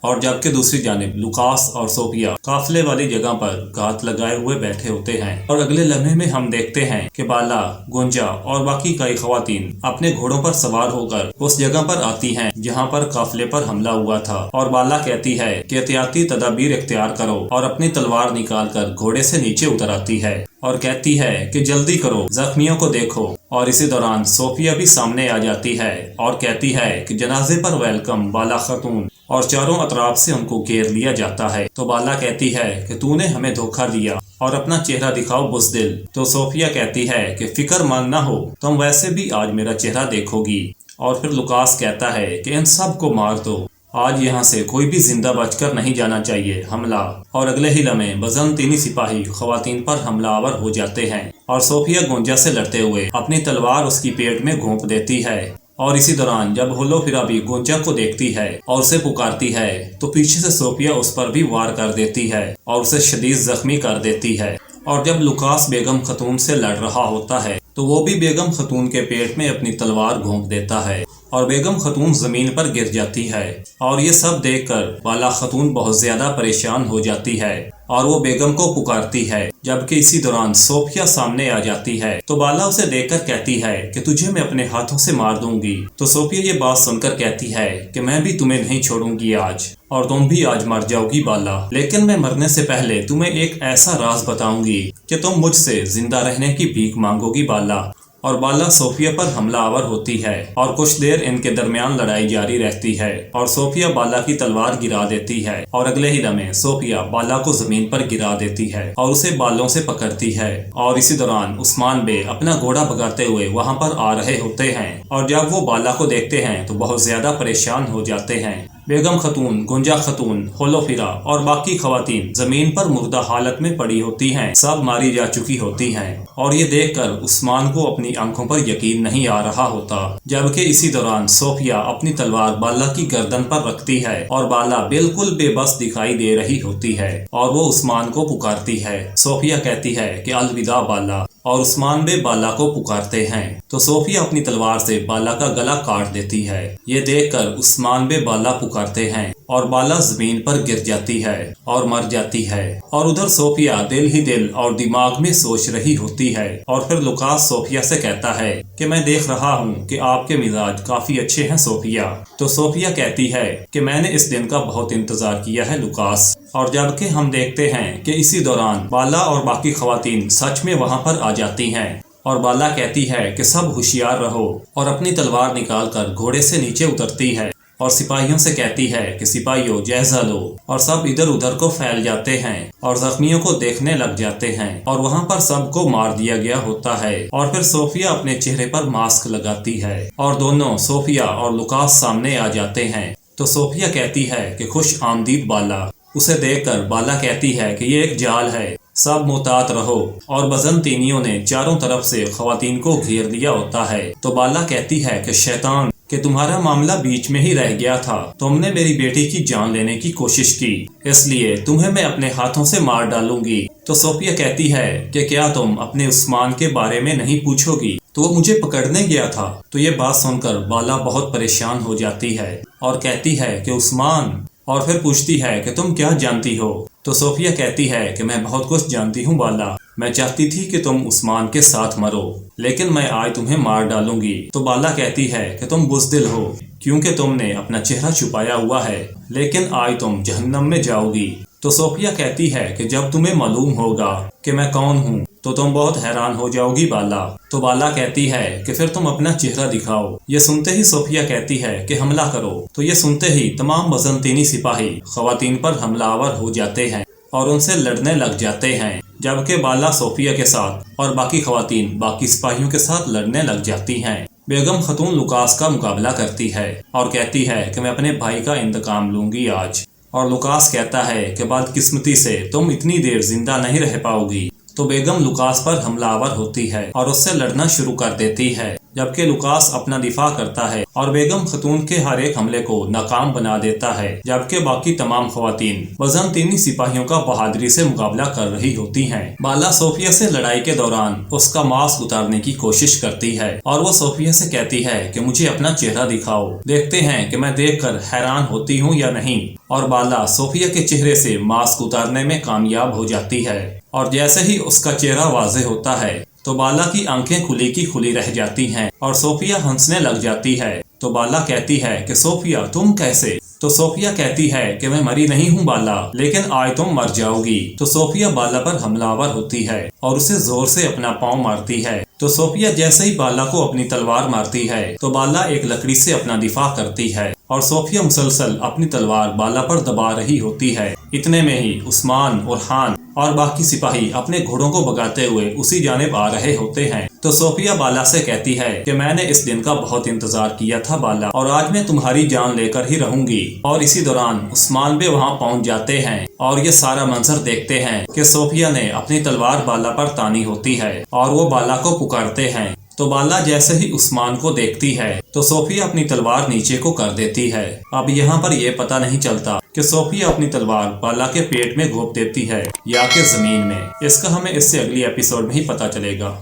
और जबकि दूसरी जानिब लुकास और सोफिया काफिले वाली जगह पर घात लगाए हुए बैठे होते हैं। और अगले लम्हे में हम देखते हैं कि बाला, गुंजा और बाकी कई खवातीन अपने घोड़ों पर सवार होकर उस जगह पर आती हैं जहां पर काफिले पर हमला हुआ था। और बाला कहती है कि एहतियाती तदाबीर इख्तियार करो और अपनी तलवार निकाल कर घोड़े से नीचे उतर आती है और कहती है कि जल्दी करो, जख्मियों को देखो। और इसी दौरान सोफिया भी सामने आ जाती है और कहती है कि जनाजे पर वेलकम बाला खातून, और चारों अतराफ से उनको घेर लिया जाता है। तो बाला कहती है कि तूने हमें धोखा दिया और अपना चेहरा दिखाओ बुज़दिल। तो सोफिया कहती है कि फिक्रमंद ना हो, तुम वैसे भी आज मेरा चेहरा देखोगी। और फिर लुकास कहता है कि इन सब को मार दो, आज यहाँ से कोई भी जिंदा बचकर नहीं जाना चाहिए। हमला। और अगले ही लम्हे बज़ंतीनी सिपाही खवातीन पर हमलावर हो जाते हैं और सोफिया गुंजा से लड़ते हुए अपनी तलवार उसकी पेट में घोंप देती है। और इसी दौरान जब होलोफिरा भी गुंजा को देखती है और उसे पुकारती है तो पीछे से सोफिया उस पर भी वार कर देती है और उसे शदीद जख्मी कर देती है। और जब लुकास बेगम खतून से लड़ रहा होता है तो वो भी बेगम खतून के पेट में अपनी तलवार घोंप देता है और बेगम खतून जमीन पर गिर जाती है। और ये सब देखकर बाला खतून बहुत ज्यादा परेशान हो जाती है और वो बेगम को पुकारती है। जबकि इसी दौरान सोफिया सामने आ जाती है तो बाला उसे देखकर कहती है कि तुझे मैं अपने हाथों से मार दूंगी। तो सोफिया ये बात सुनकर कहती है कि मैं भी तुम्हें नहीं छोड़ूंगी आज, और तुम भी आज मर जाओगी बाला, लेकिन मैं मरने से पहले तुम्हें एक ऐसा राज बताऊंगी कि तुम मुझसे जिंदा रहने की भीख मांगोगी बाला। और बाला सोफिया पर हमलावर होती है और कुछ देर इनके दरमियान लड़ाई जारी रहती है और सोफिया बाला की तलवार गिरा देती है। और अगले ही लम्हे सोफिया बाला को जमीन पर गिरा देती है और उसे बालों से पकड़ती है। और इसी दौरान उस्मान बे अपना घोड़ा भगाते हुए वहां पर आ रहे होते हैं और जब वो बाला को देखते हैं तो बहुत ज्यादा परेशान हो जाते हैं। बेगम खतून, गुंजा खतून, होलोफिरा और बाकी खवातीन जमीन पर मुर्दा हालत में पड़ी होती हैं, सब मारी जा चुकी होती हैं। और ये देखकर उस्मान को अपनी आंखों पर यकीन नहीं आ रहा होता। जबकि इसी दौरान सोफिया अपनी तलवार बाला की गर्दन पर रखती है और बाला बिल्कुल बेबस दिखाई दे रही होती है और वो उस्मान को पुकारती है। सोफिया कहती है कि अलविदा बाला, और उस्मान बे बाला को पुकारते हैं। तो सोफिया अपनी तलवार से बाला का गला काट देती है। ये देखकर उस्मान बे बाला पुकारते हैं और बाला जमीन पर गिर जाती है और मर जाती है। और उधर सोफिया दिल ही दिल और दिमाग में सोच रही होती है। और फिर लुकास सोफिया से कहता है कि मैं देख रहा हूँ कि आपके मिजाज काफी अच्छे हैं सोफिया। तो सोफिया कहती है कि मैंने इस दिन का बहुत इंतजार किया है लुकास। और जबकि हम देखते हैं कि इसी दौरान बाला और बाकी खवातीन सच में वहां पर आ जाती हैं और बाला कहती है कि सब होशियार रहो और अपनी तलवार निकालकर घोड़े से नीचे उतरती है और सिपाहियों से कहती है कि सिपाहियों जायजा लो। और सब इधर उधर को फैल जाते हैं और जख्मियों को देखने लग जाते हैं और वहां पर सबको मार दिया गया होता है। और फिर सोफिया अपने चेहरे पर मास्क लगाती है और दोनों सोफिया और लुकास सामने आ जाते हैं। तो सोफिया कहती है कि खुश आमदीद बाला। उसे देखकर बाला कहती है कि ये एक जाल है, सब मुहतात रहो। और बज़ंतीनियों ने चारों तरफ से खवातीन को घेर लिया होता है। तो बाला कहती है कि शैतान, कि तुम्हारा मामला बीच में ही रह गया था, तुमने मेरी बेटी की जान लेने की कोशिश की, इसलिए तुम्हें मैं अपने हाथों से मार डालूंगी। तो सोफिया कहती है कि क्या तुम अपने उस्मान के बारे में नहीं पूछोगी, तो वो मुझे पकड़ने गया था। तो ये बात सुनकर बाला बहुत परेशान हो जाती है और कहती है कि उस्मान, और फिर पूछती है कि तुम क्या जानती हो। तो सोफिया कहती है कि मैं बहुत कुछ जानती हूँ बाला, मैं चाहती थी कि तुम उस्मान के साथ मरो, लेकिन मैं आज तुम्हें मार डालूंगी। तो बाला कहती है कि तुम बुज़दिल हो क्योंकि तुमने अपना चेहरा छुपाया हुआ है, लेकिन आज तुम जहन्नम में जाओगी। तो सोफिया कहती है कि जब तुम्हें मालूम होगा कि मैं कौन हूँ तो तुम बहुत हैरान हो जाओगी बाला। तो बाला कहती है कि फिर तुम अपना चेहरा दिखाओ। ये सुनते ही सोफिया कहती है कि हमला करो। तो ये सुनते ही तमाम बज़ंतीनी सिपाही खवातीन पर हमलावर हो जाते हैं और उनसे लड़ने लग जाते हैं। जबकि बाला सोफिया के साथ और बाकी खवातीन बाकी सिपाहियों के साथ लड़ने लग जाती हैं। बेगम खतून लुकास का मुकाबला करती है और कहती है कि मैं अपने भाई का इंतकाम लूंगी आज। और लुकास कहता है कि बदकिस्मती से तुम इतनी देर जिंदा नहीं रह पाओगी। तो बेगम लुकास पर हमलावर होती है और उससे लड़ना शुरू कर देती है जबकि लुकास अपना दिफा करता है और बेगम खतून के हर एक हमले को नाकाम बना देता है, जबकि बाकी तमाम खवातीन बजंतीनी सिपाहियों का बहादुरी से मुकाबला कर रही होती हैं। बाला सोफिया से लड़ाई के दौरान उसका मास्क उतारने की कोशिश करती है और वो सोफिया से कहती है कि मुझे अपना चेहरा दिखाओ, देखते हैं कि मैं देखकर हैरान होती हूँ या नहीं। और बाला सोफिया के चेहरे से मास्क उतारने में कामयाब हो जाती है और जैसे ही उसका चेहरा वाज़ेह होता है तो बाला की आंखें खुली की खुली रह जाती हैं और सोफिया हंसने लग जाती है। तो बाला कहती है कि सोफिया तुम कैसे? तो सोफिया कहती है कि मैं मरी नहीं हूँ बाला, लेकिन आज तुम मर जाओगी। तो सोफिया बाला पर हमलावर होती है और उसे जोर से अपना पाँव मारती है। तो सोफिया जैसे ही बाला को अपनी तलवार मारती है तो बाला एक लकड़ी से अपना दिफा करती है और सोफिया मुसलसल अपनी तलवार बाला पर दबा रही होती है। इतने में ही उस्मान और खान और बाकी सिपाही अपने घोड़ों को भगाते हुए उसी जानिब आ रहे होते हैं। तो सोफिया बाला से कहती है कि मैंने इस दिन का बहुत इंतजार किया था बाला, और आज मैं तुम्हारी जान लेकर ही रहूंगी। और इसी दौरान उस्मान भी वहां पहुंच जाते हैं और ये सारा मंजर देखते हैं कि सोफिया ने अपनी तलवार बाला पर तानी होती है और वो बाला को पुकारते हैं। तो बाला जैसे ही उस्मान को देखती है तो सोफिया अपनी तलवार नीचे को कर देती है। अब यहाँ पर यह पता नहीं चलता कि सोफिया अपनी तलवार बाला के पेट में घोंप देती है या कि जमीन में। इसका हमें इससे अगली एपिसोड में ही पता चलेगा।